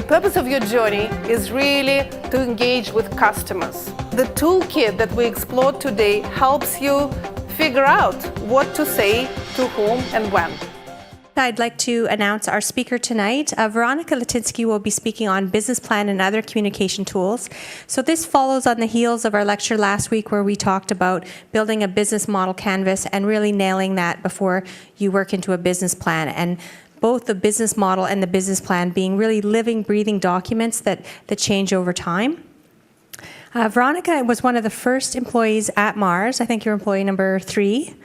The purpose of your journey is really to engage with customers. The toolkit that we explored today helps you figure out what to say, to whom, and when. I'd like to announce our speaker tonight. Veronika Litinski will be speaking on business plan and other communication tools. So this follows on the heels of our lecture last week where we talked about building a business model canvas and really nailing that before you work into a business plan. And both the business model and the business plan being really living, breathing documents that change over time. Veronika was one of the first employees at Mars. I think you're employee number 3.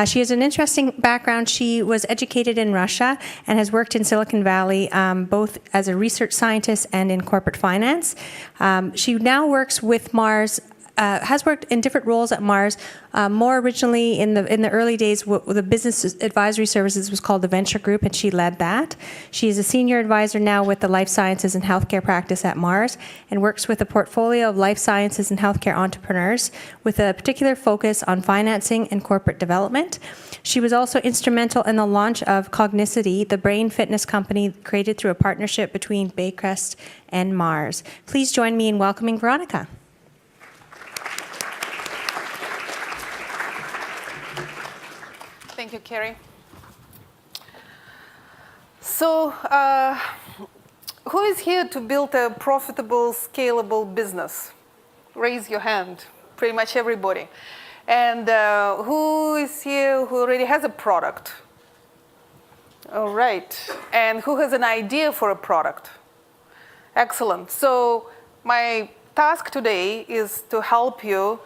She has an interesting background. She was educated in Russia and has worked in Silicon Valley, both as a research scientist and in corporate finance. She now works with Mars, has worked in different roles at Mars. More originally, in the early days, the business advisory services was called the Venture Group, and she led that. She is a senior advisor now with the life sciences and healthcare practice at Mars, and works with a portfolio of life sciences and healthcare entrepreneurs with a particular focus on financing and corporate development. She was also instrumental in the launch of Cognicity, the brain fitness company created through a partnership between Baycrest and Mars. Please join me in welcoming Veronika. Thank you, Carrie. So, who is here to build a profitable, scalable business? Raise your hand. Pretty much everybody. And who is here who already has a product? All right. And who has an idea for a product? Excellent. So, my task today is to help you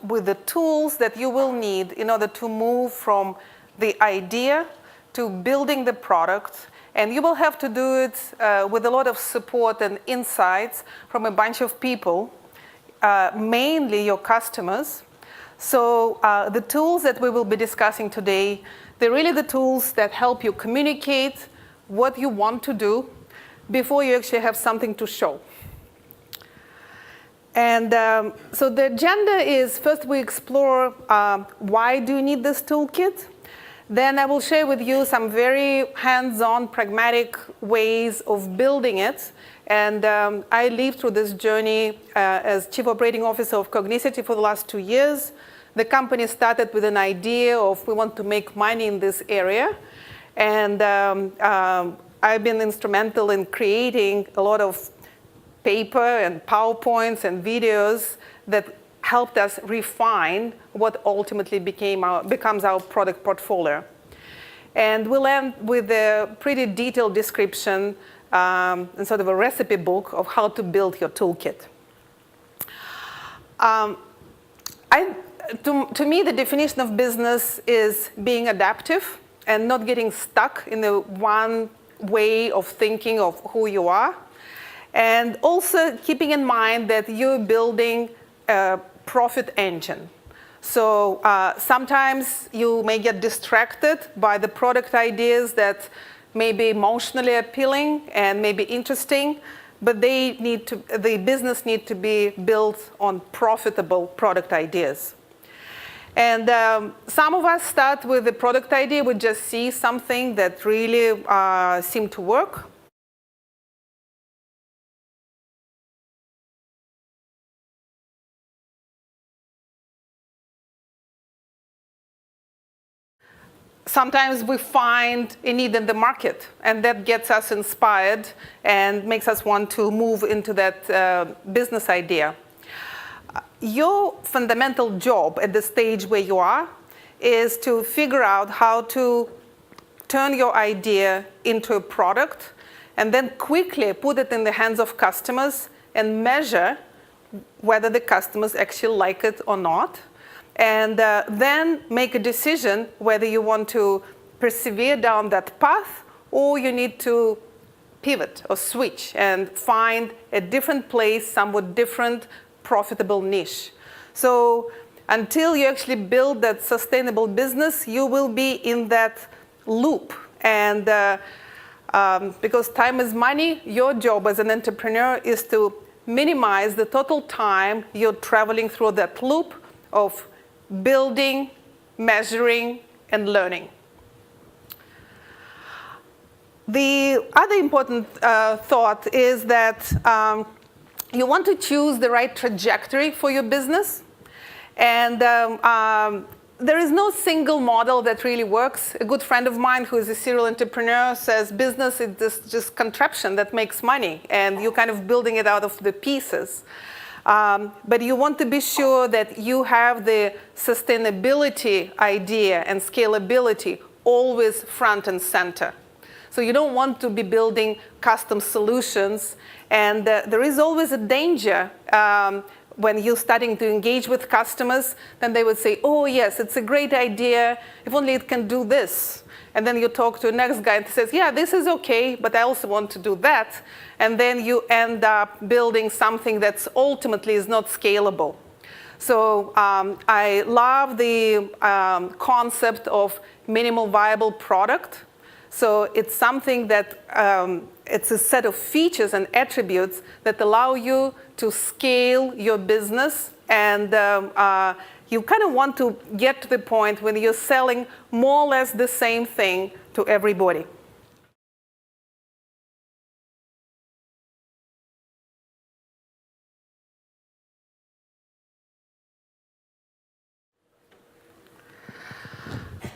with the tools that you will need in order to move from the idea to building the product. And you will have to do it with a lot of support and insights from a bunch of people, mainly your customers. So the tools that we will be discussing today, they're really the tools that help you communicate what you want to do before you actually have something to show. And so the agenda is, first we explore why do you need this toolkit. Then I will share with you some very hands-on, pragmatic ways of building it. And I lived through this journey as Chief Operating Officer of Cognicity for the last 2 years. The company started with an idea of we want to make money in this area. And I've been instrumental in creating a lot of paper and PowerPoints and videos that helped us refine what ultimately becomes our product portfolio. And we'll end with a pretty detailed description and sort of a recipe book of how to build your toolkit. To me, the definition of business is being adaptive and not getting stuck in the one way of thinking of who you are. And also keeping in mind that you're building a profit engine. So sometimes you may get distracted by the product ideas that may be emotionally appealing and may be interesting, but the business needs to be built on profitable product ideas. And some of us start with the product idea. We just see something that really seemed to work. Sometimes we find a need in the market, and that gets us inspired and makes us want to move into that business idea. Your fundamental job at the stage where you are is to figure out how to turn your idea into a product and then quickly put it in the hands of customers and measure whether the customers actually like it or not. And then make a decision whether you want to persevere down that path or you need to pivot or switch and find a different place, somewhat different, profitable niche. So until you actually build that sustainable business, you will be in that loop. And because time is money, your job as an entrepreneur is to minimize the total time you're traveling through that loop of building, measuring, and learning. The other important thought is that you want to choose the right trajectory for your business. And there is no single model that really works. A good friend of mine who is a serial entrepreneur says business is just contraption that makes money, and you're kind of building it out of the pieces. But you want to be sure that you have the sustainability idea and scalability always front and center. So you don't want to be building custom solutions. And there is always a danger when you're starting to engage with customers, then they would say, oh, yes, it's a great idea. If only it can do this. And then you talk to the next guy and he says, yeah, this is OK, but I also want to do that. And then you end up building something that's ultimately is not scalable. So I love the concept of minimal viable product. So it's something that it's a set of features and attributes that allow you to scale your business. And you kind of want to get to the point when you're selling more or less the same thing to everybody.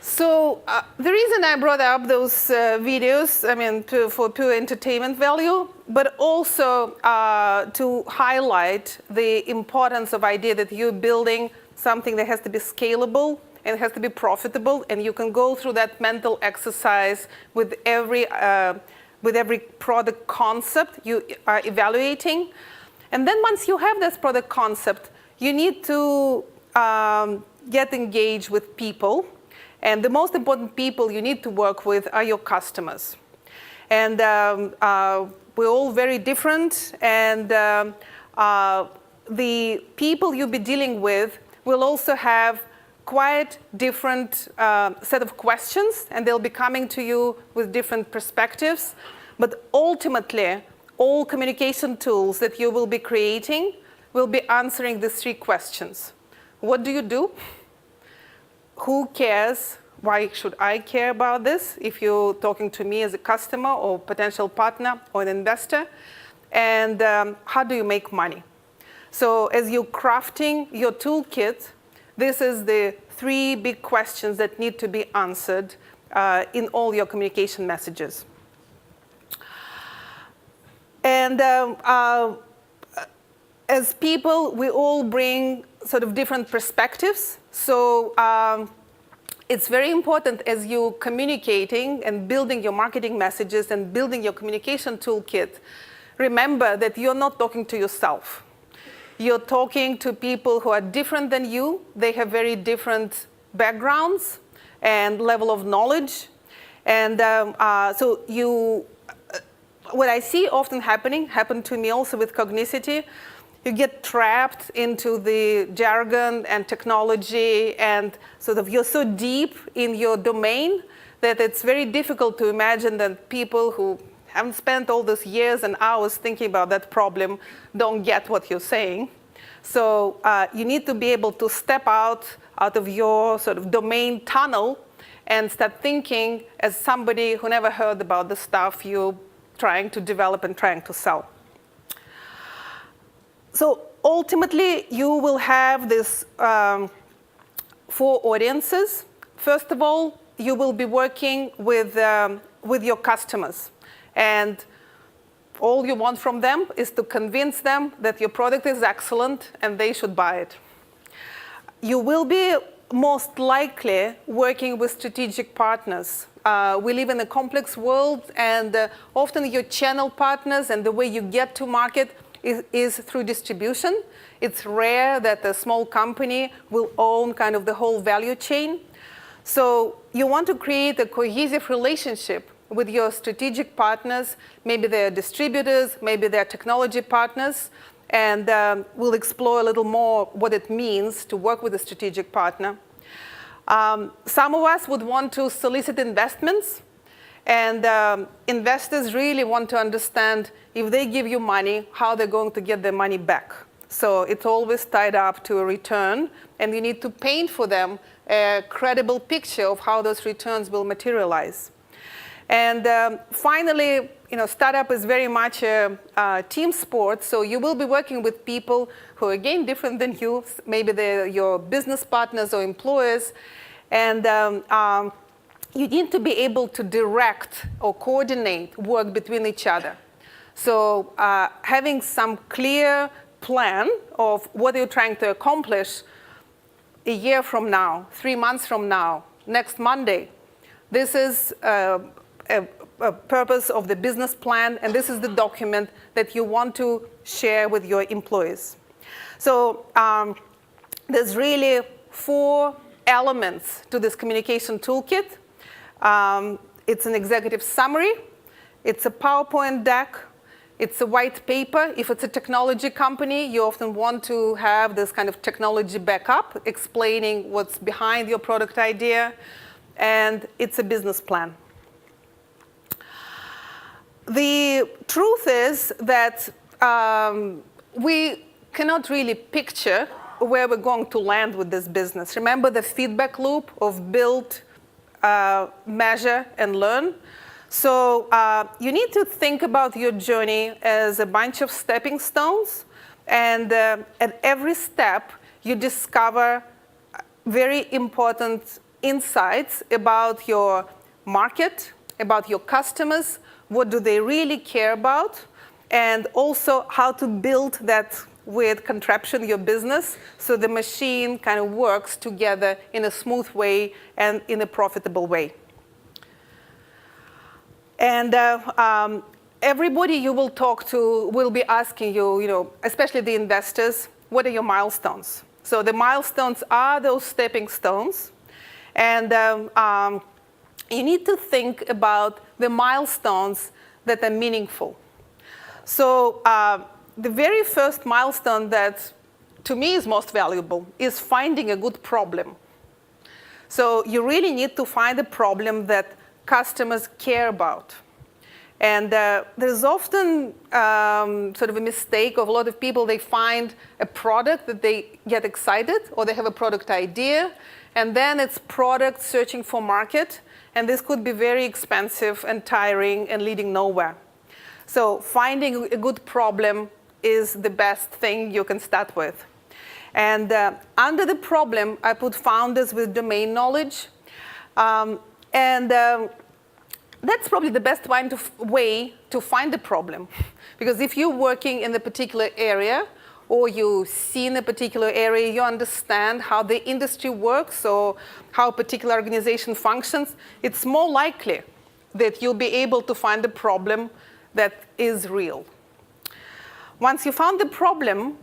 So the reason I brought up those videos, I mean, for pure entertainment value, but also to highlight the importance of idea that you're building something that has to be scalable and has to be profitable, and you can go through that mental exercise with every product concept you are evaluating. And then once you have this product concept, you need to get engaged with people. And the most important people you need to work with are your customers. And we're all very different. And the people you'll be dealing with will also have quite different set of questions. And they'll be coming to you with different perspectives. But ultimately, all communication tools that you will be creating will be answering these three questions. What do you do? Who cares? Why should I care about this if you're talking to me as a customer or potential partner or an investor? And how do you make money? So as you're crafting your toolkit, this is the three big questions that need to be answered in all your communication messages. And as people, we all bring sort of different perspectives. So it's very important as you're communicating and building your marketing messages and building your communication toolkit, remember that you're not talking to yourself. You're talking to people who are different than you. They have very different backgrounds and level of knowledge. And so what I see often happened to me also with Cognicity, you get trapped into the jargon and technology, and sort of you're so deep in your domain that it's very difficult to imagine that people who haven't spent all those years and hours thinking about that problem don't get what you're saying. So you need to be able to step out of your sort of domain tunnel and start thinking as somebody who never heard about the stuff you're trying to develop and trying to sell. So ultimately, you will have this 4 audiences. First of all, you will be working with your customers. And all you want from them is to convince them that your product is excellent and they should buy it. You will be most likely working with strategic partners. We live in a complex world, and often your channel partners and the way you get to market is through distribution. It's rare that a small company will own kind of the whole value chain. So you want to create a cohesive relationship with your strategic partners. Maybe they're distributors, maybe they're technology partners. And we'll explore a little more what it means to work with a strategic partner. Some of us would want to solicit investments. And investors really want to understand if they give you money, how they're going to get their money back. So it's always tied up to a return, and you need to paint for them a credible picture of how those returns will materialize. And finally, startup is very much a team sport, so you will be working with people who are, again, different than you. Maybe they're your business partners or employers. And you need to be able to direct or coordinate work between each other. So having some clear plan of what you're trying to accomplish a year from now, 3 months from now, next Monday, this is a purpose of the business plan, and this is the document that you want to share with your employees. So there's really 4 elements to this communication toolkit. It's an executive summary, it's a PowerPoint deck, it's a white paper. If it's a technology company, you often want to have this kind of technology backup, explaining what's behind your product idea, and it's a business plan. The truth is that we cannot really picture where we're going to land with this business. Remember the feedback loop of build, measure, and learn? So you need to think about your journey as a bunch of stepping stones. And at every step, you discover very important insights about your market, about your customers, what do they really care about, and also how to build that with contraption, your business, so the machine kind of works together in a smooth way and in a profitable way. And everybody you will talk to will be asking you, especially the investors, what are your milestones? So the milestones are those stepping stones. And you need to think about the milestones that are meaningful. So the very first milestone that, to me, is most valuable is finding a good problem. So you really need to find a problem that customers care about. And there's often sort of a mistake of a lot of people. They find a product that they get excited, or they have a product idea, and then it's product searching for market. And this could be very expensive and tiring and leading nowhere. So finding a good problem is the best thing you can start with. And under the problem, I put founders with domain knowledge. That's probably the best way to find the problem. Because if you're working in a particular area, or you see in a particular area, you understand how the industry works or how a particular organization functions, it's more likely that you'll be able to find a problem that is real. Once you found the problem,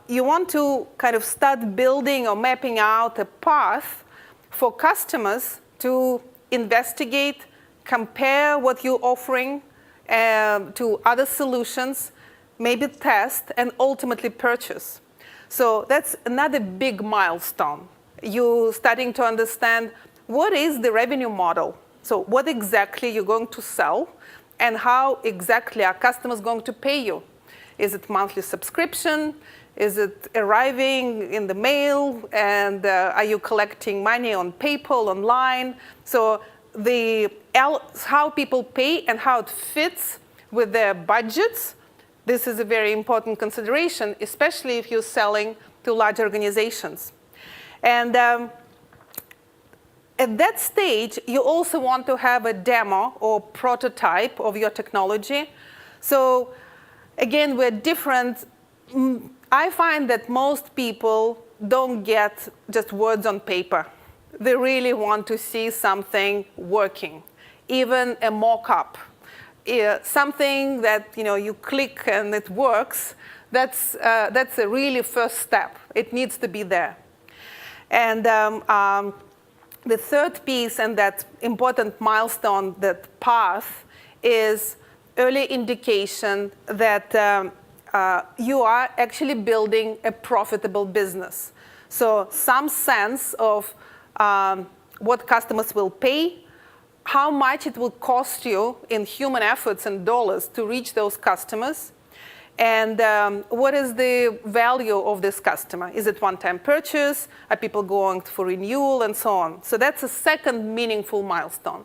you want to kind of start building or mapping out a path for customers to investigate, compare what you're offering to other solutions, maybe test, and ultimately purchase. So that's another big milestone. You're starting to understand what is the revenue model. So what exactly you're going to sell, and how exactly are customers going to pay you? Is it monthly subscription? Is it arriving in the mail? And are you collecting money on PayPal, online? So how people pay and how it fits with their budgets, this is a very important consideration, especially if you're selling to large organizations. And at that stage, you also want to have a demo or prototype of your technology. So again, we're different. I find that most people don't get just words on paper. They really want to see something working, even a mock-up. Something that you click and it works, that's a really first step. It needs to be there. And the third piece and that important milestone, that path, is early indication that you are actually building a profitable business. So some sense of what customers will pay, how much it will cost you in human efforts and dollars to reach those customers, and what is the value of this customer? Is it one-time purchase? Are people going for renewal, and so on? So that's a second meaningful milestone.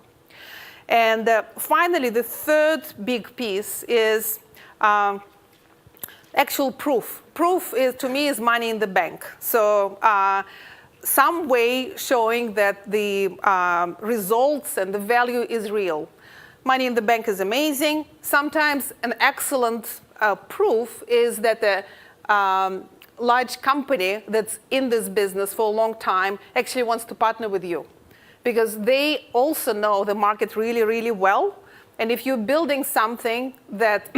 And finally, the third big piece is actual proof. Proof is, to me, is money in the bank. So some way showing that the results and the value is real. Money in the bank is amazing. Sometimes an excellent proof is that a large company that's in this business for a long time actually wants to partner with you, because they also know the market really, really well. And if you're building something that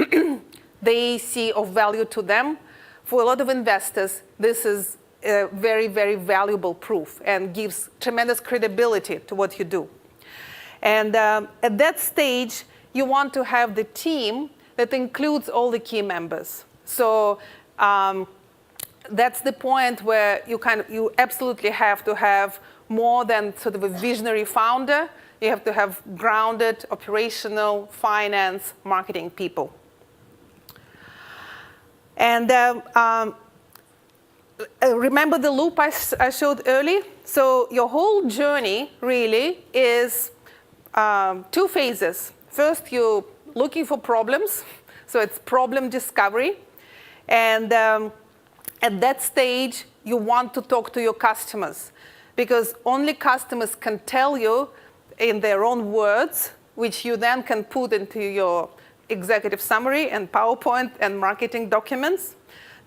they see of value to them, for a lot of investors, this is a very, very valuable proof and gives tremendous credibility to what you do. And at that stage, you want to have the team that includes all the key members. So that's the point where you absolutely have to have more than sort of a visionary founder. You have to have grounded operational, finance, marketing people. And remember the loop I showed earlier? So your whole journey really is 2 phases. First, you're looking for problems. So it's problem discovery. And at that stage, you want to talk to your customers, because only customers can tell you in their own words, which you then can put into your executive summary and PowerPoint and marketing documents.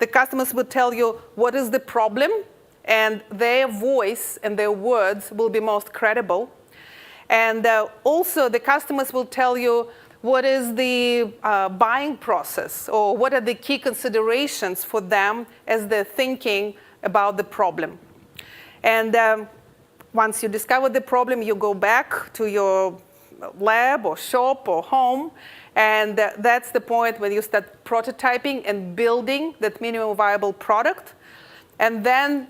The customers will tell you what is the problem, and their voice and their words will be most credible. And also, the customers will tell you what is the buying process, or what are the key considerations for them as they're thinking about the problem. And once you discover the problem, you go back to your lab or shop or home, and that's the point when you start prototyping and building that minimum viable product. And then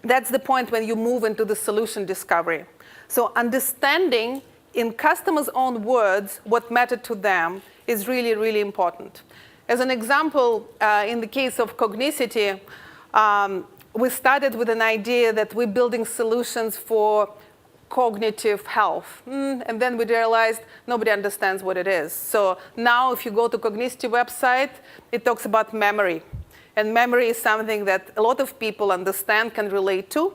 that's the point when you move into the solution discovery. So understanding in customers' own words what mattered to them is really, really important. As an example, in the case of Cognicity, we started with an idea that we're building solutions for cognitive health. And then we realized nobody understands what it is. So now if you go to Cognicity website, it talks about memory. And memory is something that a lot of people understand, can relate to.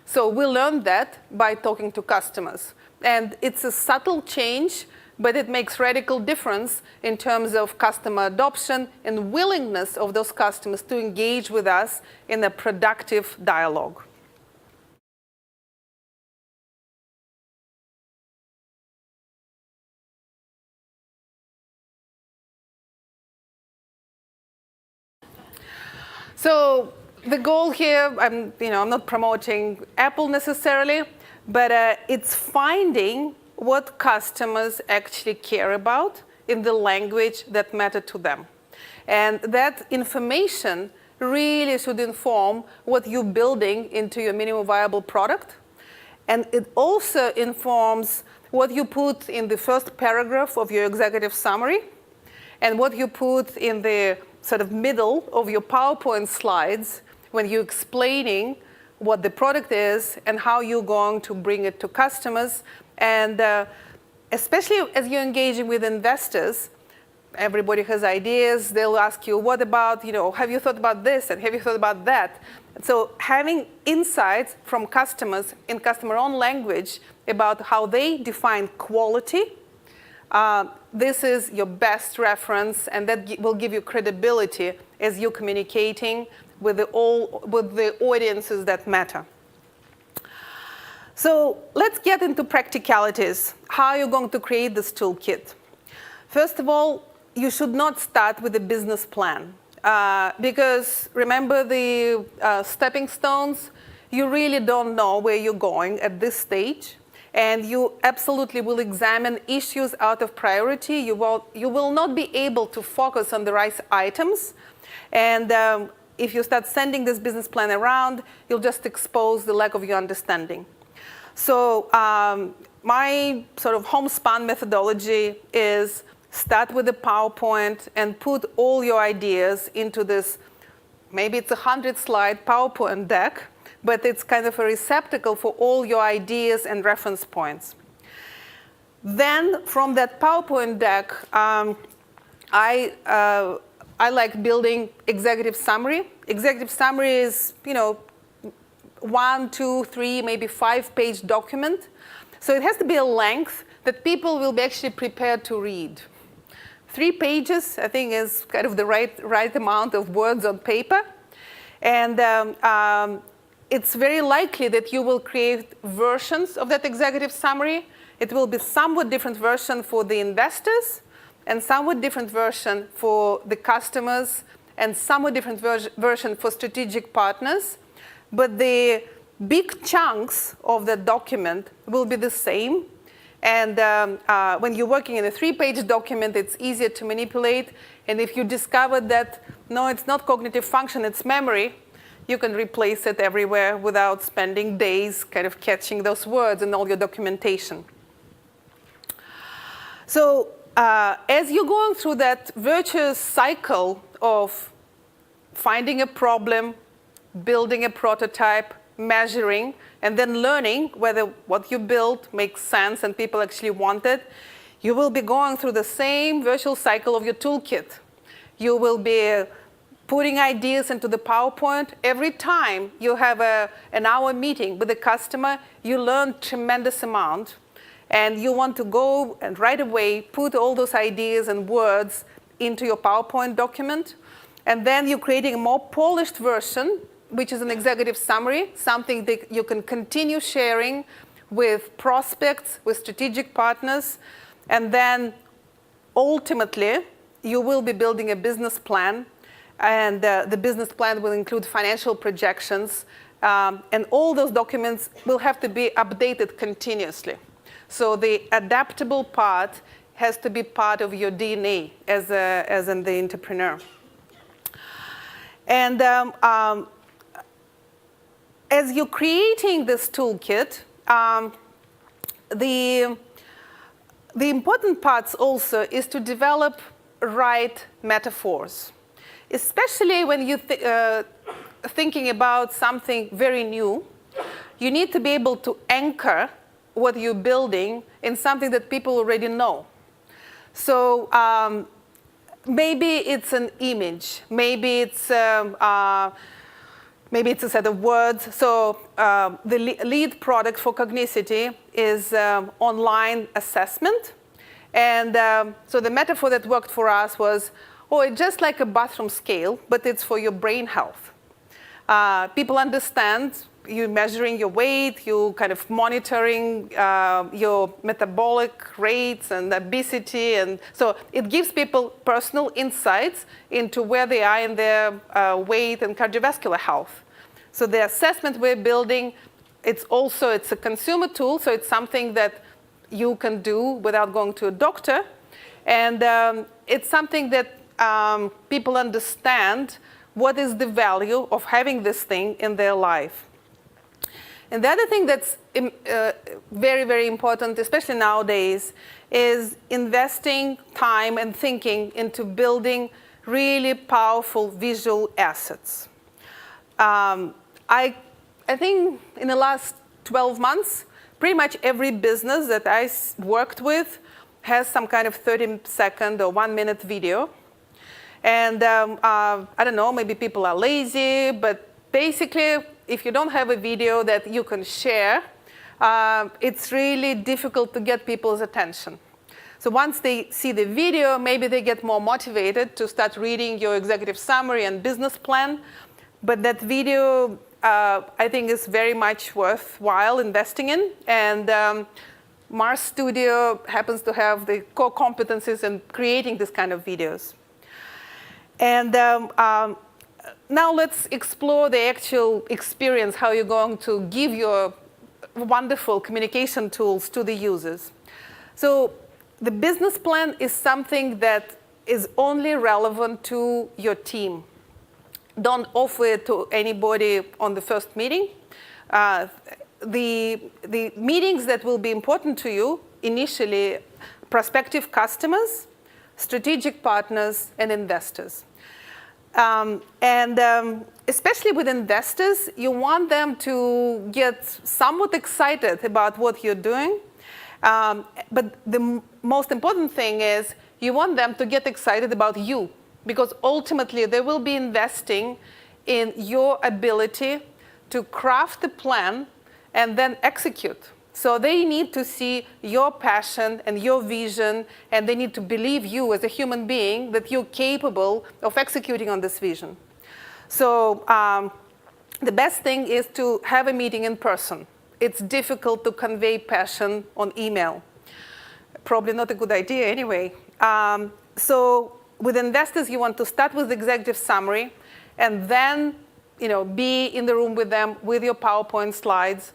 So we learned that by talking to customers. And it's a subtle change, but it makes radical difference in terms of customer adoption and willingness of those customers to engage with us in a productive dialogue. So the goal here, I'm not promoting Apple necessarily, but it's finding what customers actually care about in the language that matters to them. And that information really should inform what you're building into your minimum viable product. And it also informs what you put in the first paragraph of your executive summary and what you put in the sort of middle of your PowerPoint slides when you're explaining what the product is and how you're going to bring it to customers. And especially as you're engaging with investors, everybody has ideas. They'll ask you, what about, have you thought about this and have you thought about that? So having insights from customers in customer own language about how they define quality, this is your best reference, and that will give you credibility as you're communicating with the audiences that matter. So let's get into practicalities. How are you going to create this toolkit? First of all, you should not start with a business plan. Because remember the stepping stones? You really don't know where you're going at this stage. And you absolutely will examine issues out of priority. You will not be able to focus on the right items. And if you start sending this business plan around, you'll just expose the lack of your understanding. So my sort of homespun methodology is start with a PowerPoint and put all your ideas into this, maybe it's a 100-slide PowerPoint deck, but it's kind of a receptacle for all your ideas and reference points. Then from that PowerPoint deck, I like building executive summary. Executive summary is, 1, 2, 3, maybe 5-page document. So it has to be a length that people will be actually prepared to read. 3 pages, I think, is kind of the right amount of words on paper. And it's very likely that you will create versions of that executive summary. It will be somewhat different version for the investors, and somewhat different version for the customers, and somewhat different version for strategic partners. But the big chunks of the document will be the same. And when you're working in a 3-page document, it's easier to manipulate. And if you discover that, no, it's not cognitive function, it's memory, you can replace it everywhere without spending days kind of catching those words in all your documentation. So as you're going through that virtuous cycle of finding a problem, building a prototype, measuring, and then learning whether what you built makes sense and people actually want it, you will be going through the same virtual cycle of your toolkit. You will be putting ideas into the PowerPoint. Every time you have an hour meeting with a customer, you learn tremendous amount. And you want to go and right away put all those ideas and words into your PowerPoint document. And then you're creating a more polished version, which is an executive summary, something that you can continue sharing with prospects, with strategic partners. And then ultimately, you will be building a business plan. And the business plan will include financial projections. And all those documents will have to be updated continuously. So the adaptable part has to be part of your DNA as in the entrepreneur. And as you're creating this toolkit, the important parts also is to develop right metaphors, especially when you're thinking about something very new. You need to be able to anchor what you're building in something that people already know. So maybe it's an image, maybe it's a set of words. So the lead product for Cognicity is online assessment. And so the metaphor that worked for us was, it's just like a bathroom scale, but it's for your brain health. People understand. You're measuring your weight, you're kind of monitoring your metabolic rates and obesity. And so it gives people personal insights into where they are in their weight and cardiovascular health. So the assessment we're building, it's a consumer tool, so it's something that you can do without going to a doctor. And it's something that people understand what is the value of having this thing in their life. And the other thing that's very, very important, especially nowadays, is investing time and thinking into building really powerful visual assets. I think in the last 12 months, pretty much every business that I worked with has some kind of 30-second or 1-minute video. And I don't know, maybe people are lazy, but basically, if you don't have a video that you can share, it's really difficult to get people's attention. So once they see the video, maybe they get more motivated to start reading your executive summary and business plan. But that video, I think, is very much worthwhile investing in. And Mars Studio happens to have the core competencies in creating this kind of videos. And now let's explore the actual experience, how you're going to give your wonderful communication tools to the users. So the business plan is something that is only relevant to your team. Don't offer it to anybody on the first meeting. The meetings that will be important to you initially, prospective customers, strategic partners, and investors. Especially with investors, you want them to get somewhat excited about what you're doing. But the most important thing is you want them to get excited about you, because ultimately they will be investing in your ability to craft a plan and then execute. So they need to see your passion and your vision, and they need to believe you as a human being that you're capable of executing on this vision. So the best thing is to have a meeting in person. It's difficult to convey passion on email. Probably not a good idea anyway. So with investors, you want to start with the executive summary and then be in the room with them with your PowerPoint slides.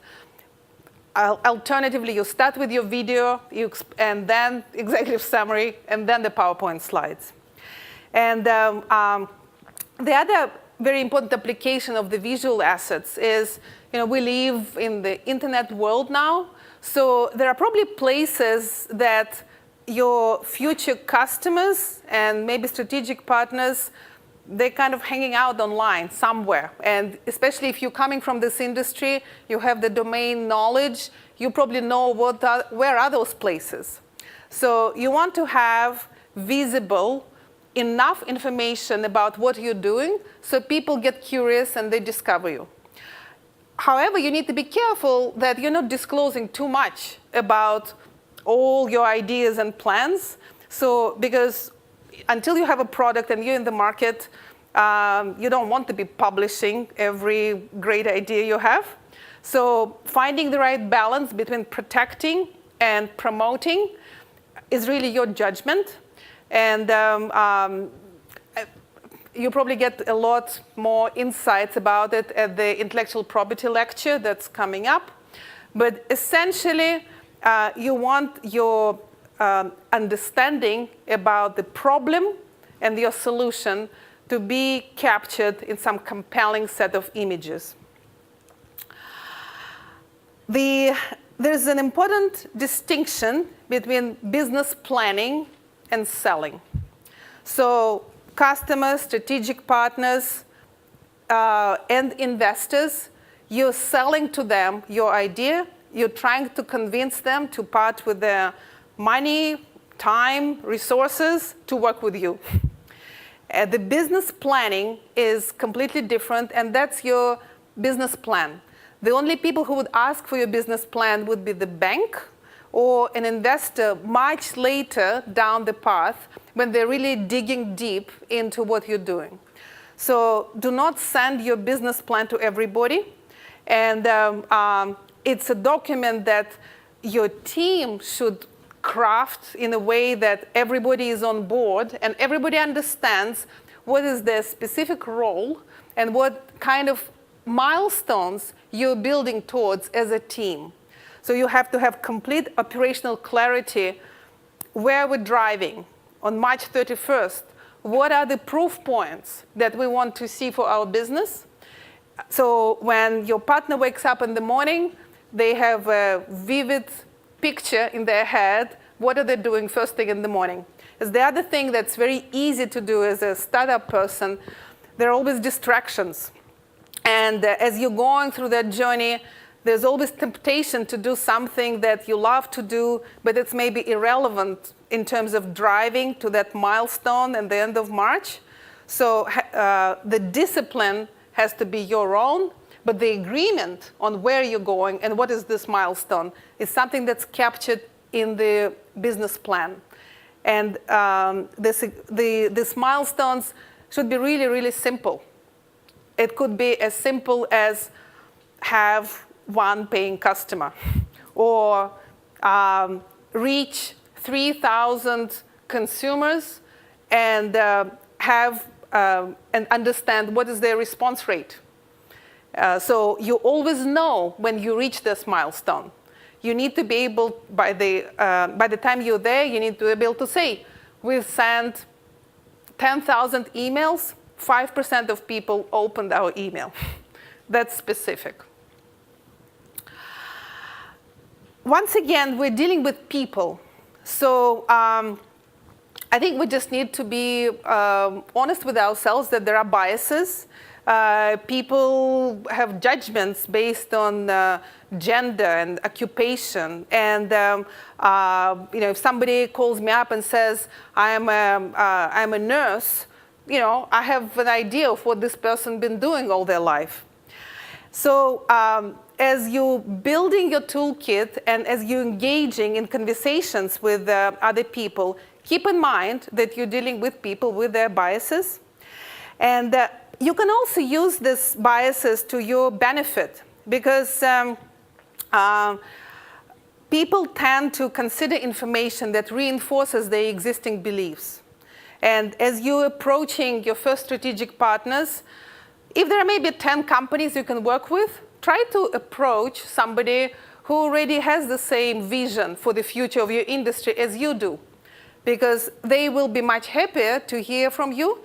Alternatively, you start with your video and then executive summary and then the PowerPoint slides. And the other very important application of the visual assets is, we live in the internet world now. So there are probably places that your future customers and maybe strategic partners, they're kind of hanging out online somewhere. And especially if you're coming from this industry, you have the domain knowledge, you probably know where are those places. So you want to have visible enough information about what you're doing so people get curious and they discover you. However, you need to be careful that you're not disclosing too much about all your ideas and plans. So, because until you have a product and you're in the market, you don't want to be publishing every great idea you have. So finding the right balance between protecting and promoting is really your judgment. And you probably get a lot more insights about it at the intellectual property lecture that's coming up. But essentially, you want your understanding about the problem and your solution to be captured in some compelling set of images. There's an important distinction between business planning and selling. So customers, strategic partners, and investors, you're selling to them your idea. You're trying to convince them to part with their money, time, resources to work with you. The business planning is completely different, and that's your business plan. The only people who would ask for your business plan would be the bank or an investor much later down the path when they're really digging deep into what you're doing. So do not send your business plan to everybody. And it's a document that your team should craft in a way that everybody is on board and everybody understands what is their specific role and what kind of milestones you're building towards as a team. So you have to have complete operational clarity where we're driving on March 31st. What are the proof points that we want to see for our business? So when your partner wakes up in the morning, they have a vivid picture in their head. What are they doing first thing in the morning? Is the other thing that's very easy to do as a startup person, there are always distractions. And as you're going through that journey, there's always temptation to do something that you love to do, but it's maybe irrelevant in terms of driving to that milestone at the end of March. So the discipline has to be your own, but the agreement on where you're going and what is this milestone is something that's captured in the business plan. And these milestones should be really, really simple. It could be as simple as have one paying customer, or reach 3,000 consumers and have and understand what is their response rate. So you always know when you reach this milestone. You need to be able, by the time you're there, you need to be able to say, we've sent 10,000 emails, 5% of people opened our email. That's specific. Once again, we're dealing with people. So I think we just need to be honest with ourselves that there are biases. People have judgments based on gender and occupation. And if somebody calls me up and says, I'm a nurse, I have an idea of what this person been doing all their life. So as you're building your toolkit and as you're engaging in conversations with other people, keep in mind that you're dealing with people with their biases. And you can also use these biases to your benefit, because people tend to consider information that reinforces their existing beliefs. And as you're approaching your first strategic partners, if there are maybe 10 companies you can work with, try to approach somebody who already has the same vision for the future of your industry as you do, because they will be much happier to hear from you,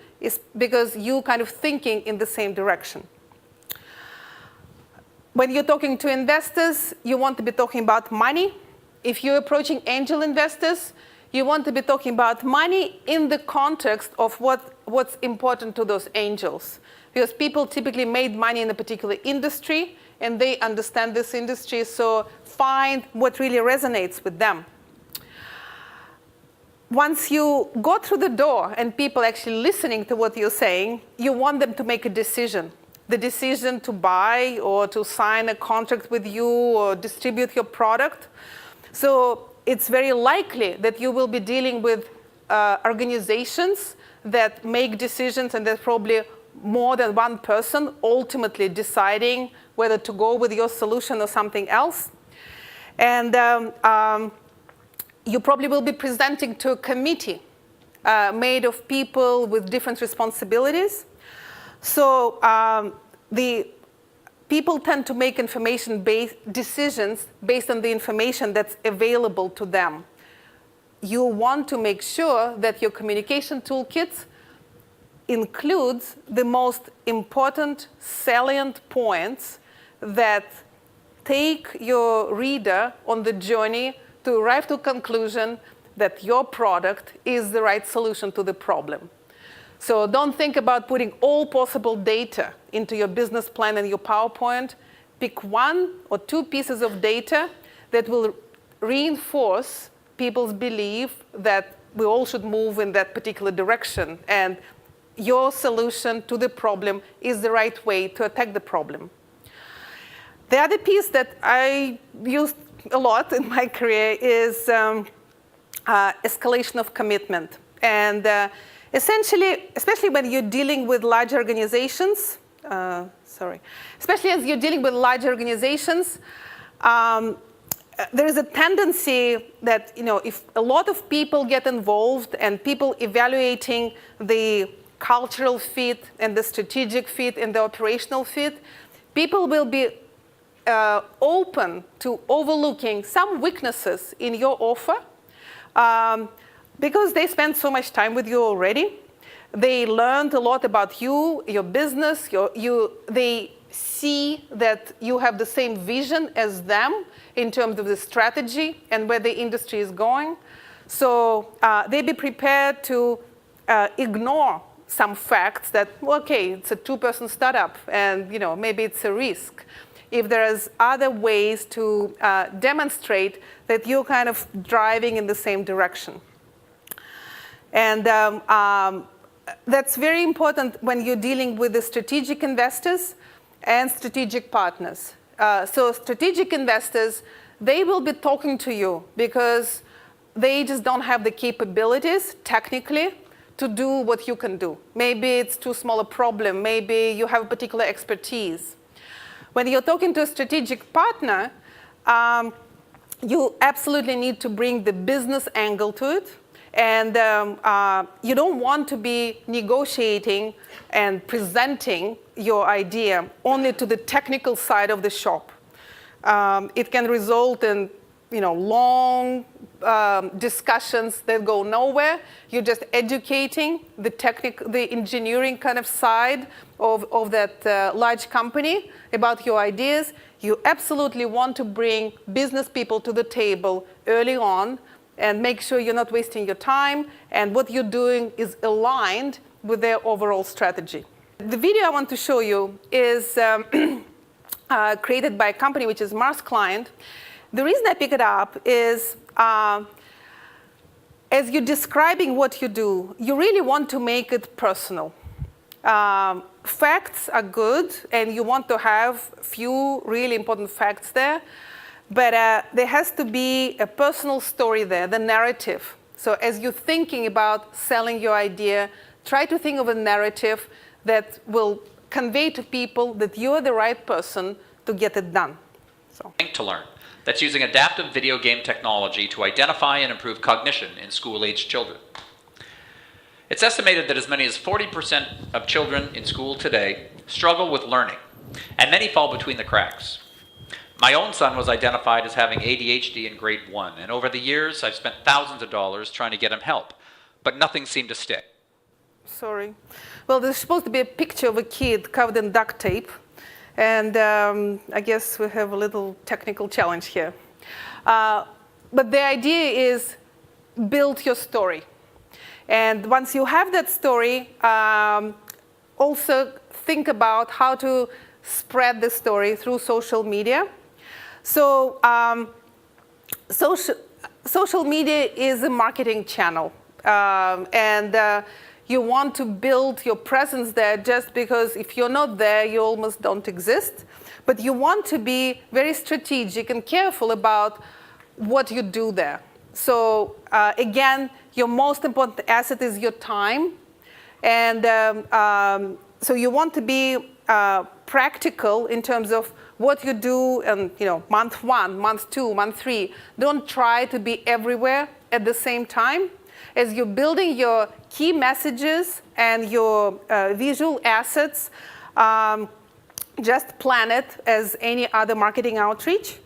because you're kind of thinking in the same direction. When you're talking to investors, you want to be talking about money. If you're approaching angel investors, you want to be talking about money in the context of what's important to those angels. Because people typically made money in a particular industry, and they understand this industry, so find what really resonates with them. Once you go through the door and people actually listening to what you're saying, you want them to make a decision. The decision to buy or to sign a contract with you or distribute your product. So it's very likely that you will be dealing with organizations that make decisions, and there's probably more than one person ultimately deciding whether to go with your solution or something else. And you probably will be presenting to a committee made of people with different responsibilities. So the people tend to make information-based decisions based on the information that's available to them. You want to make sure that your communication toolkit includes the most important salient points that take your reader on the journey to arrive to a conclusion that your product is the right solution to the problem. So don't think about putting all possible data into your business plan and your PowerPoint. Pick one or two pieces of data that will reinforce people's belief that we all should move in that particular direction, and your solution to the problem is the right way to attack the problem. The other piece that I used a lot in my career is escalation of commitment. And essentially, especially when you're dealing with large organizations, especially as you're dealing with large organizations, there is a tendency that, if a lot of people get involved and people evaluating the cultural fit and the strategic fit and the operational fit, people will be open to overlooking some weaknesses in your offer because they spend so much time with you already. They learned a lot about you, your business. They see that you have the same vision as them in terms of the strategy and where the industry is going. So they be prepared to ignore some facts that, okay, it's a two-person startup and maybe it's a risk. If there's other ways to demonstrate that you're kind of driving in the same direction. And that's very important when you're dealing with the strategic investors and strategic partners. So strategic investors, they will be talking to you because they just don't have the capabilities technically to do what you can do. Maybe it's too small a problem. Maybe you have a particular expertise. When you're talking to a strategic partner, you absolutely need to bring the business angle to it. And you don't want to be negotiating and presenting your idea only to the technical side of the shop. It can result in long discussions that go nowhere. You're just educating the engineering kind of side of that large company about your ideas. You absolutely want to bring business people to the table early on and make sure you're not wasting your time and what you're doing is aligned with their overall strategy. The video I want to show you is created by a company which is Mars Client. The reason I pick it up is as you're describing what you do, you really want to make it personal. Facts are good, and you want to have few really important facts there, but there has to be a personal story there, the narrative. So as you're thinking about selling your idea, try to think of a narrative that will convey to people that you're the right person to get it done. To learn. That's using adaptive video game technology to identify and improve cognition in school-aged children. It's estimated that as many as 40% of children in school today struggle with learning, and many fall between the cracks. My own son was identified as having ADHD in grade 1, and over the years I've spent thousands of dollars trying to get him help, but nothing seemed to stick. Sorry. Well, there's supposed to be a picture of a kid covered in duct tape, and I guess we have a little technical challenge here. But the idea is build your story. And once you have that story, also think about how to spread the story through social media. So social media is a marketing channel. And you want to build your presence there just because if you're not there, you almost don't exist. But you want to be very strategic and careful about what you do there. So again, your most important asset is your time. And so you want to be practical in terms of what you do and month 1, month 2, month 3. Don't try to be everywhere at the same time. As you're building your key messages and your visual assets, just plan it as any other marketing outreach.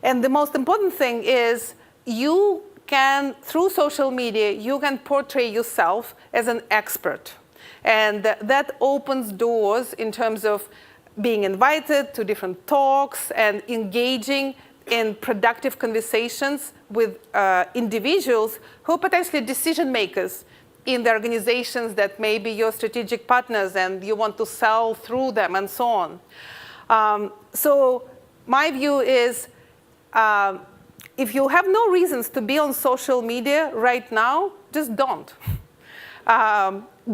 And the most important thing is you can, through social media, you can portray yourself as an expert. And that opens doors in terms of being invited to different talks and engaging in productive conversations with individuals who are potentially decision makers in the organizations that may be your strategic partners and you want to sell through them and so on. So my view is if you have no reasons to be on social media right now, just don't.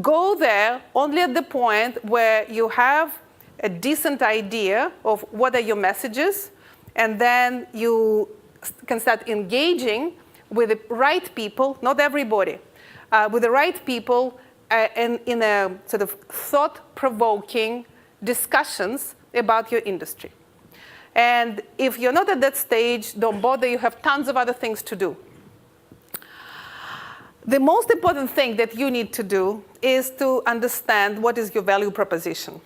Go there only at the point where you have a decent idea of what are your messages, and then you can start engaging with the right people, not everybody, with the right people in a sort of thought-provoking discussions about your industry. And if you're not at that stage, don't bother, you have tons of other things to do. The most important thing that you need to do is to understand what is your value proposition.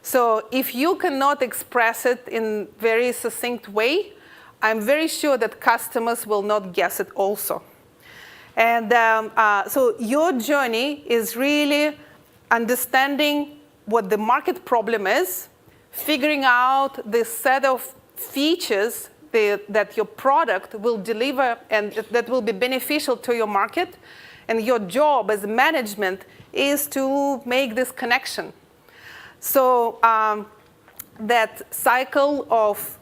So if you cannot express it in a very succinct way, I'm very sure that customers will not guess it also. And so your journey is really understanding what the market problem is, figuring out the set of features that your product will deliver and that will be beneficial to your market. And your job as management is to make this connection. So that cycle of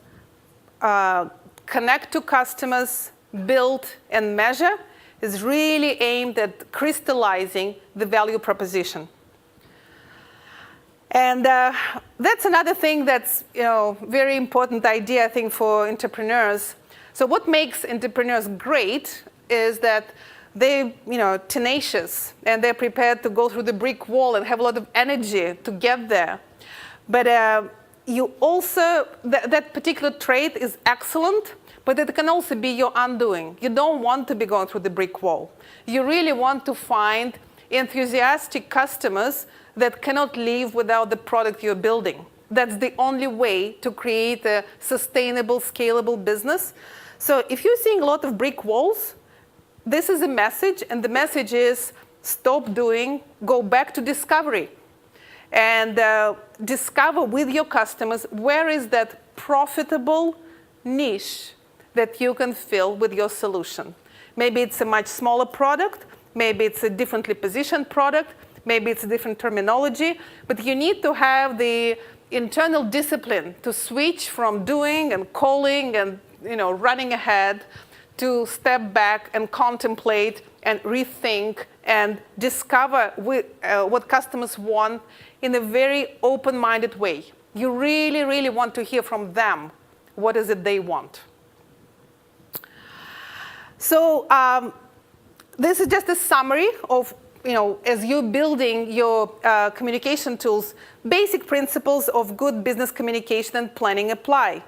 connect to customers, build, and measure is really aimed at crystallizing the value proposition. And that's another thing that's very important idea, I think, for entrepreneurs. So what makes entrepreneurs great is that they're tenacious and they're prepared to go through the brick wall and have a lot of energy to get there. But you also, that particular trait is excellent, but it can also be your undoing. You don't want to be going through the brick wall. You really want to find enthusiastic customers that cannot live without the product you're building. That's the only way to create a sustainable, scalable business. So if you're seeing a lot of brick walls, this is a message, and the message is stop doing, go back to discovery. And discover with your customers where is that profitable niche that you can fill with your solution. Maybe it's a much smaller product, maybe it's a differently positioned product, maybe it's a different terminology, but you need to have the internal discipline to switch from doing and calling and running ahead to step back and contemplate and rethink and discover what customers want in a very open-minded way. You really, really want to hear from them. What is it they want? So this is just a summary of, as you're building your communication tools, basic principles of good business communication and planning apply.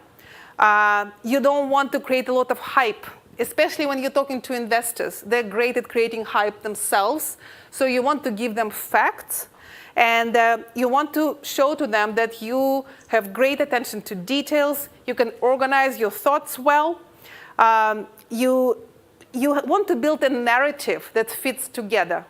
You don't want to create a lot of hype, especially when you're talking to investors. They're great at creating hype themselves. So you want to give them facts. And you want to show to them that you have great attention to details. You can organize your thoughts well. You want to build a narrative that fits together.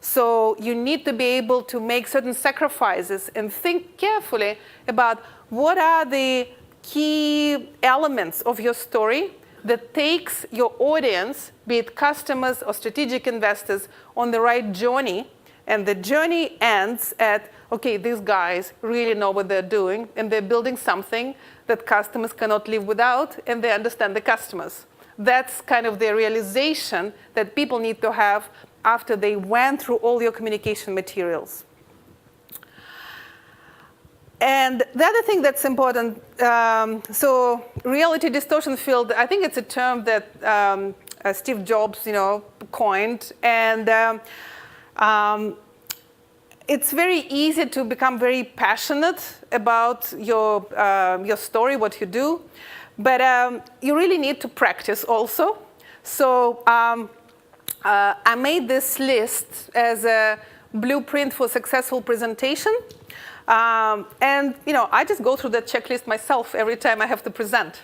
So you need to be able to make certain sacrifices and think carefully about what are the key elements of your story that takes your audience, be it customers or strategic investors, on the right journey. And the journey ends at, okay, these guys really know what they're doing, and they're building something that customers cannot live without, and they understand the customers. That's kind of the realization that people need to have after they went through all your communication materials. And the other thing that's important, so reality distortion field, I think it's a term that Steve Jobs, coined, and it's very easy to become very passionate about your story, what you do, but you really need to practice also. So I made this list as a blueprint for successful presentation. And I just go through that checklist myself every time I have to present.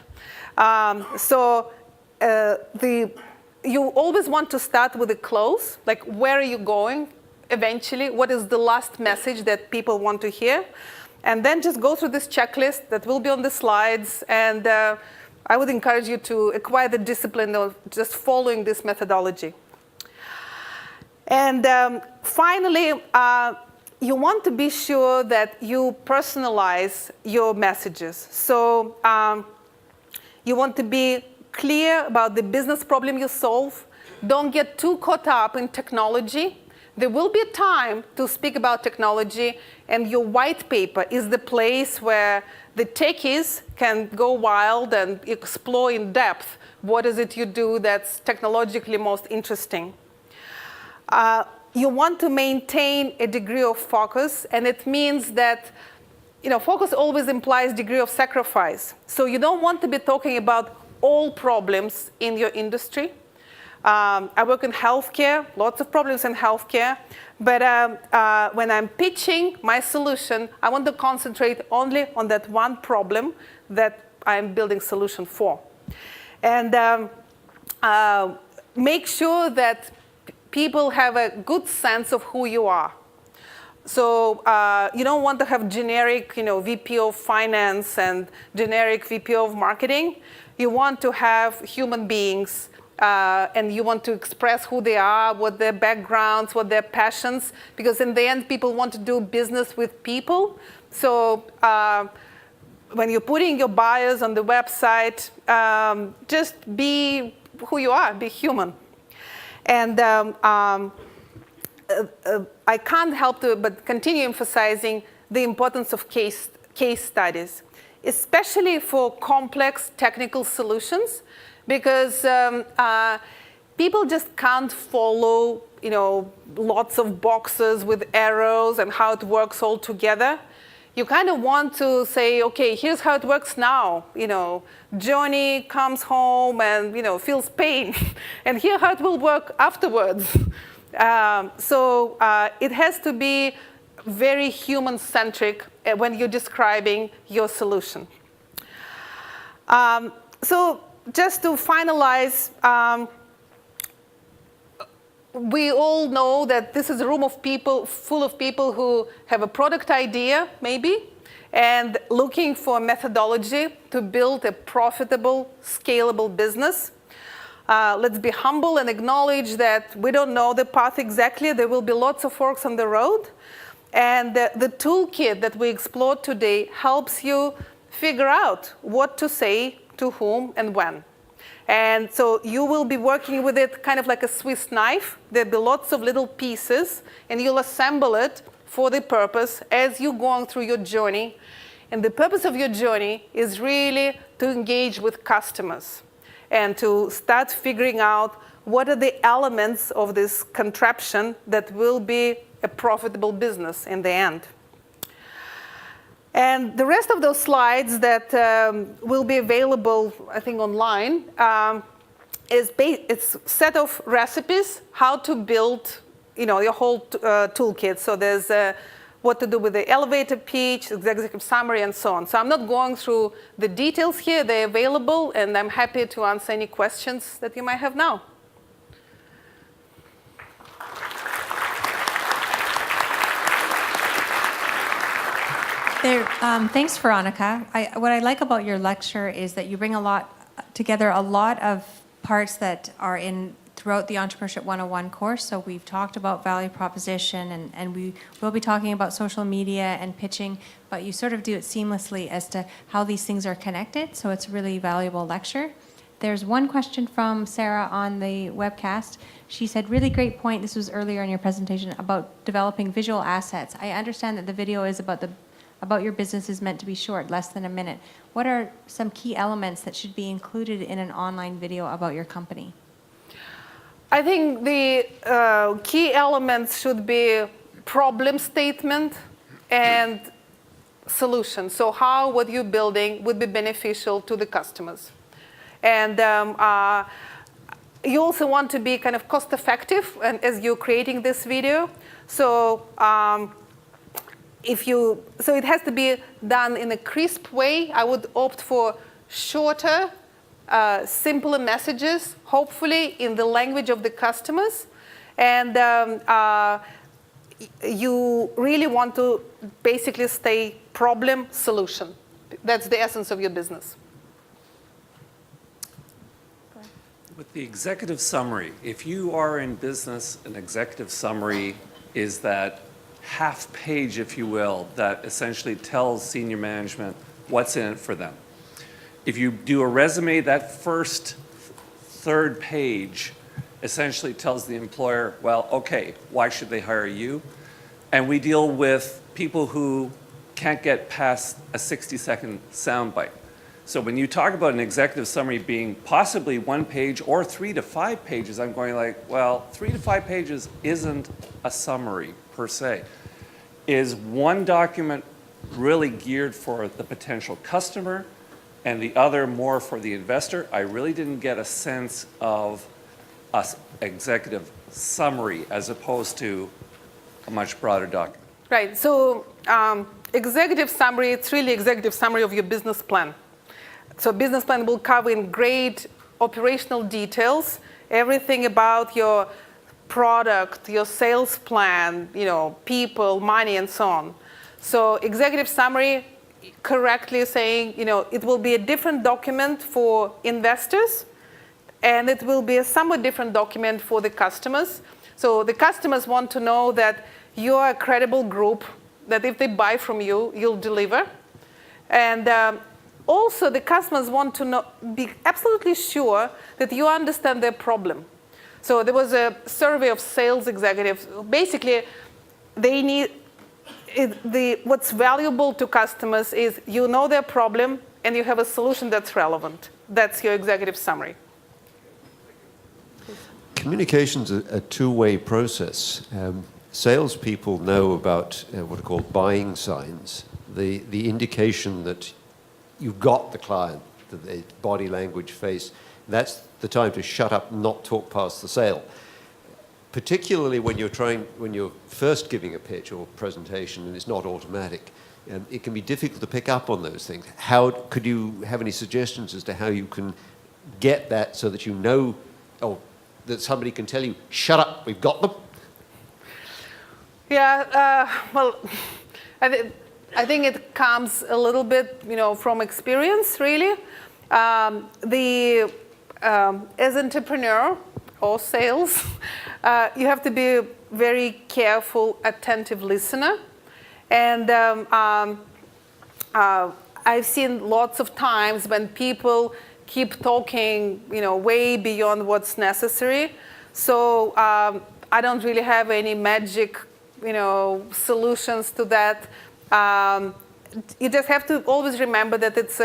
You always want to start with a close, like where are you going eventually? What is the last message that people want to hear? And then just go through this checklist that will be on the slides. And I would encourage you to acquire the discipline of just following this methodology. And finally, you want to be sure that you personalize your messages. So you want to be clear about the business problem you solve. Don't get too caught up in technology. There will be a time to speak about technology, and your white paper is the place where the techies can go wild and explore in depth what is it you do that's technologically most interesting. You want to maintain a degree of focus, and it means that focus always implies degree of sacrifice. So you don't want to be talking about all problems in your industry. I work in healthcare, lots of problems in healthcare, but when I'm pitching my solution, I want to concentrate only on that one problem that I'm building solution for. And make sure that people have a good sense of who you are. So you don't want to have generic, VP of finance and generic VP of marketing. You want to have human beings, and you want to express who they are, what their backgrounds, what their passions, because in the end, people want to do business with people. So when you're putting your bios on the website, just be who you are, be human. And I can't help but continue emphasizing the importance of case studies, especially for complex technical solutions, because people just can't follow, lots of boxes with arrows and how it works all together. You kind of want to say, okay, here's how it works now. Johnny comes home and feels pain, and here's how it will work afterwards. So it has to be very human-centric when you're describing your solution. So just to finalize, we all know that this is a room of people, full of people who have a product idea, maybe, and looking for a methodology to build a profitable, scalable business. Let's be humble and acknowledge that we don't know the path exactly. There will be lots of forks on the road. And the toolkit that we explored today helps you figure out what to say to whom and when. And so you will be working with it kind of like a Swiss knife. There'll be lots of little pieces, and you'll assemble it for the purpose as you're going through your journey. And the purpose of your journey is really to engage with customers and to start figuring out what are the elements of this contraption that will be a profitable business in the end. And the rest of those slides that will be available, I think, online, it's a set of recipes how to build, your whole toolkit. So there's what to do with the elevator pitch, executive summary, and so on. So I'm not going through the details here. They're available, and I'm happy to answer any questions that you might have now. Thanks, Veronika. What I like about your lecture is that you bring together a lot of parts that are throughout the Entrepreneurship 101 course. So we've talked about value proposition, and we will be talking about social media and pitching, but you sort of do it seamlessly as to how these things are connected. So it's a really valuable lecture. There's one question from Sarah on the webcast. She said, really great point, this was earlier in your presentation, about developing visual assets. I understand that the video is about your business is meant to be short, less than a minute. What are some key elements that should be included in an online video about your company? I think the key elements should be problem statement and solution. So how what you're building would be beneficial to the customers. And you also want to be kind of cost effective as you're creating this video. So so it has to be done in a crisp way. I would opt for shorter, simpler messages, hopefully in the language of the customers. And you really want to basically stay problem solution. That's the essence of your business. With the executive summary, if you are in business, an executive summary is that half page, if you will, that essentially tells senior management what's in it for them. If you do a resume, that first third page essentially tells the employer, well, okay, why should they hire you? And we deal with people who can't get past a 60-second soundbite. So when you talk about an executive summary being possibly 1 page or 3 to 5 pages, I'm going like, well, 3 to 5 pages isn't a summary per se. Is one document really geared for the potential customer and the other more for the investor? I really didn't get a sense of an executive summary as opposed to a much broader document. Right, so executive summary, it's really executive summary of your business plan. So business plan will cover in great operational details, everything about your product, your sales plan, people, money, and so on. So executive summary, correctly saying, it will be a different document for investors, and it will be a somewhat different document for the customers. So the customers want to know that you are a credible group, that if they buy from you, you'll deliver. And also, the customers want to be absolutely sure that you understand their problem. So there was a survey of sales executives. Basically, they need what's valuable to customers is you know their problem and you have a solution that's relevant. That's your executive summary. Communication's a two-way process. Salespeople know about what are called buying signs, the indication that you've got the client, the body language, face. That's the time to shut up, not talk past the sale. Particularly when you're first giving a pitch or presentation and it's not automatic, it can be difficult to pick up on those things. Could you have any suggestions as to how you can get that so that you know, or that somebody can tell you, shut up, we've got them? Yeah, well, I think it comes a little bit, from experience, really. as entrepreneur or sales, you have to be a very careful, attentive listener. And I've seen lots of times when people keep talking, way beyond what's necessary. So I don't really have any magic, solutions to that. You just have to always remember that it's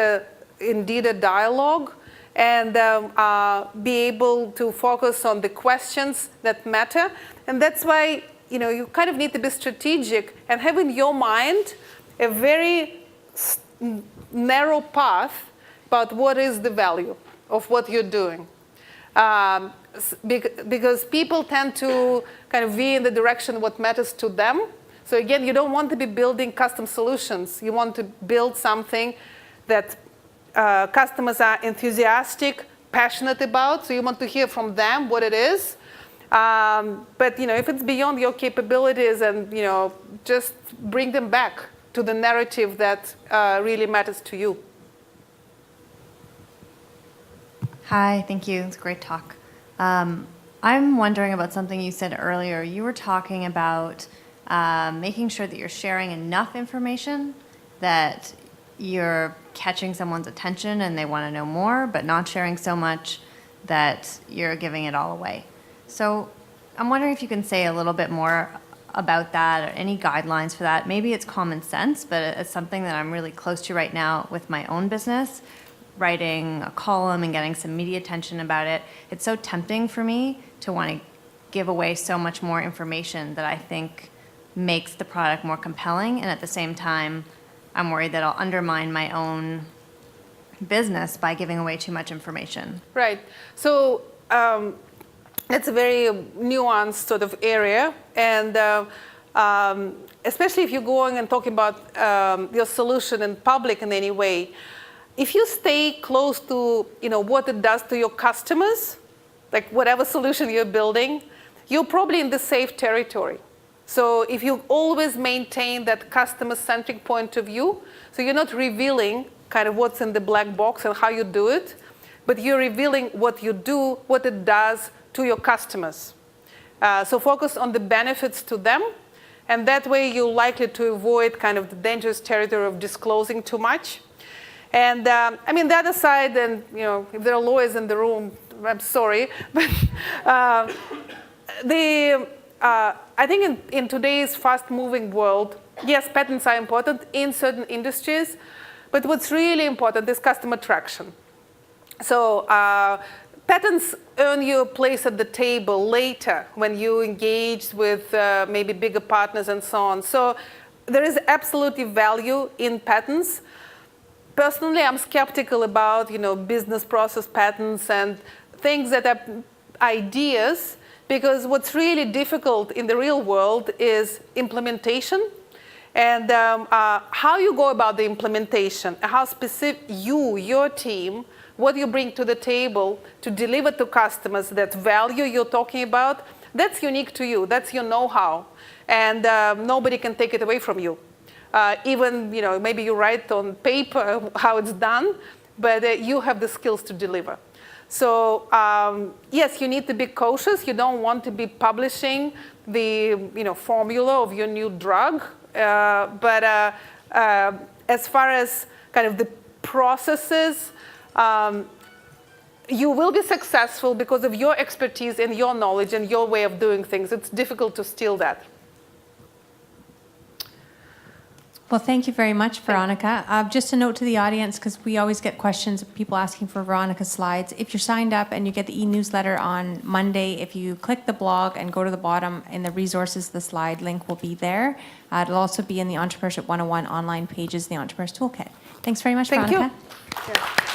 indeed a dialogue, and be able to focus on the questions that matter. And that's why, you kind of need to be strategic and have in your mind a very narrow path about what is the value of what you're doing. Because people tend to kind of veer in the direction what matters to them. So again, you don't want to be building custom solutions. You want to build something that customers are enthusiastic, passionate about. So you want to hear from them what it is. But if it's beyond your capabilities, and just bring them back to the narrative that really matters to you. Hi, thank you. It's a great talk. I'm wondering about something you said earlier. You were talking about making sure that you're sharing enough information that you're catching someone's attention and they want to know more, but not sharing so much that you're giving it all away. So I'm wondering if you can say a little bit more about that, or any guidelines for that. Maybe it's common sense, but it's something that I'm really close to right now with my own business, writing a column and getting some media attention about it. It's so tempting for me to want to give away so much more information that I think makes the product more compelling, and at the same time, I'm worried that I'll undermine my own business by giving away too much information. Right. So it's a very nuanced sort of area, and especially if you're going and talking about your solution in public in any way, if you stay close to what it does to your customers, like whatever solution you're building, you're probably in the safe territory. So if you always maintain that customer-centric point of view, so you're not revealing kind of what's in the black box and how you do it, but you're revealing what you do, what it does to your customers. So focus on the benefits to them, and that way you're likely to avoid kind of the dangerous territory of disclosing too much. And the other side, and if there are lawyers in the room, I'm sorry, but I think in today's fast-moving world, yes, patents are important in certain industries, but what's really important is customer traction. So patents earn you a place at the table later when you engage with maybe bigger partners and so on. So there is absolutely value in patents. Personally, I'm skeptical about business process patents and things that are ideas, because what's really difficult in the real world is implementation, and how you go about the implementation, how specific your team, what you bring to the table to deliver to customers, that value you're talking about, that's unique to you. That's your know-how, and nobody can take it away from you. Even maybe you write on paper how it's done, but you have the skills to deliver. So yes, you need to be cautious. You don't want to be publishing the formula of your new drug. But as far as kind of the processes, you will be successful because of your expertise and your knowledge and your way of doing things. It's difficult to steal that. Well, thank you very much, Veronika. Just a note to the audience, because we always get questions of people asking for Veronika's slides. If you're signed up and you get the e-newsletter on Monday, if you click the blog and go to the bottom in the resources, the slide link will be there. It'll also be in the Entrepreneurship 101 online pages, the Entrepreneur's Toolkit. Thanks very much, Veronika. Thank you. Yeah.